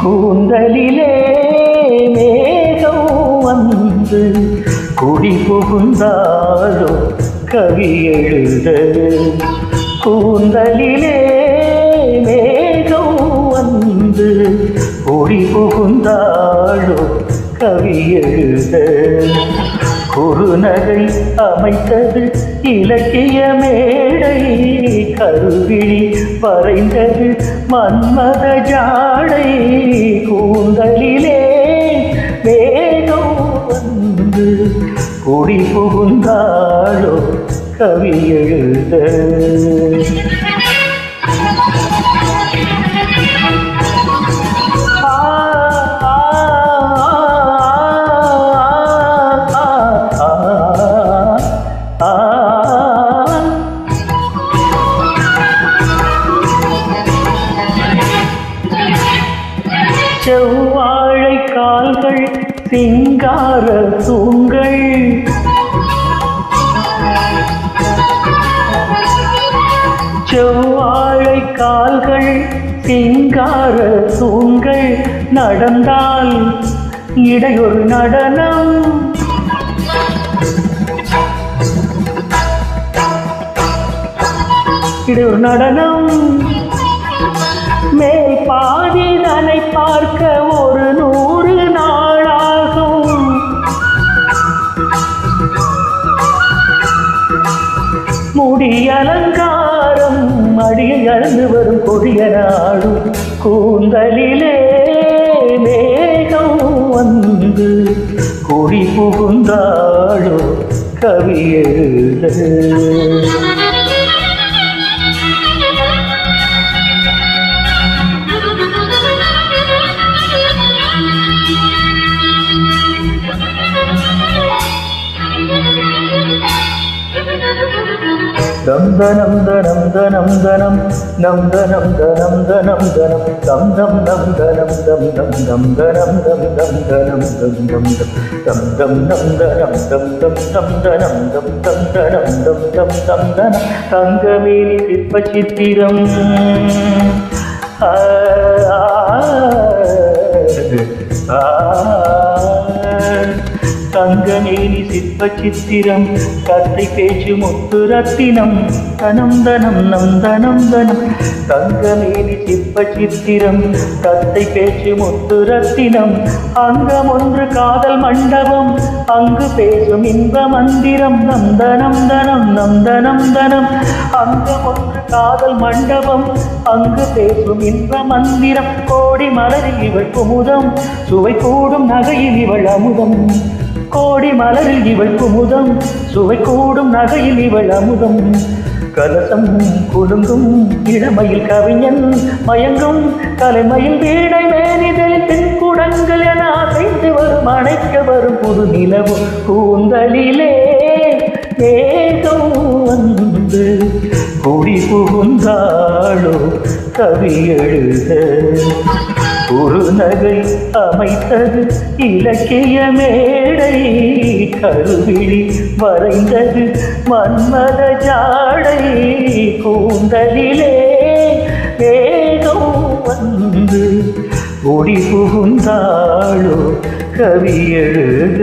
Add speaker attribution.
Speaker 1: கூந்தலிலே மேகம் வந்து குடி புகுந்தாலோ கவி எழுத. கூந்தலிலே மேகம் வந்து குடி புகுந்தாலோ கவி எழுத. குறுநகை அமைத்தது இலக்கிய மேடை, கருவிழி வரைந்தது மன்மத ஜாடை. கூந்தலிலே மேகம் வந்து குடி புகுந்தாலோ கவி எழுத. செவ்வாழை கால்கள் சிங்கார தூண்கள், செவ்வாழை கால்கள் சிங்கார தூண்கள். நடந்தால் இடையொரு நடனம், இடையொரு நடனம். மேல் பாதி தன்னை பார்க்க ஒரு 100 நாளாகும். முடி அலங்காரம் அடியை அழந்து வரும் கொடிய நாடும். கூந்தலிலே மேகம் வந்து குடி புகுந்தாளோ கவி எழுத. தம் தனம் தனம் தனம் தனம் நம் தனம் தனம் தனம் தனம் தம் தம் நம் தனம் தம் தம் தம் தனம் தம் தம் தனம் தம் தம் தம் தம் நம் தனம் தம் தம் தம் தனம் தம் தம் தனம் தம் தம் தம் தனம். தங்கமேனி சிற்ப சித்திரம், தங்கமேனி சிற்ப சித்திரம், கத்தை பேச்சு முத்து ரத்தினம். தனம் தனம் நம் தனம் தனம். தங்கமேனி சிற்ப சித்திரம், கத்தை பேச்சு முத்து ரத்தினம். அங்கம் ஒன்று காதல் மண்டபம், அங்கு பேசும் இன்ப மந்திரம். நம் தனம் தனம் நம் தனம் தனம். அங்கம் ஒன்று காதல் மண்டபம், அங்கு பேசும் இன்ப மந்திரம். கோடி மலரில் இவள் குமுதம், சுவை கூடும் நகையில் இவள் அமுதம். கோடி மலரில் இவள் குமுதம், சுவை கூடும் நகையில் இவள் அமுதம். கலசம் குலுங்கும் இளமையில் கவிஞன் மயங்கும், தலைமையில் வீணை மேனிதழில் பெண் குடங்கள் என அசைந்து வரும், அணைக்க வரும் புது நிலவு. கூந்தலிலே மேகம் வந்து குடி புகுந்தாளோ கவி எழுத. குறுநகை அமைத்தது இலக்கிய மேடை, கருவிழி வரைந்தது மன்மத ஜாடை. கூந்தலிலே மேகம் வந்து குடி புகுந்தாளோ கவி எழுத.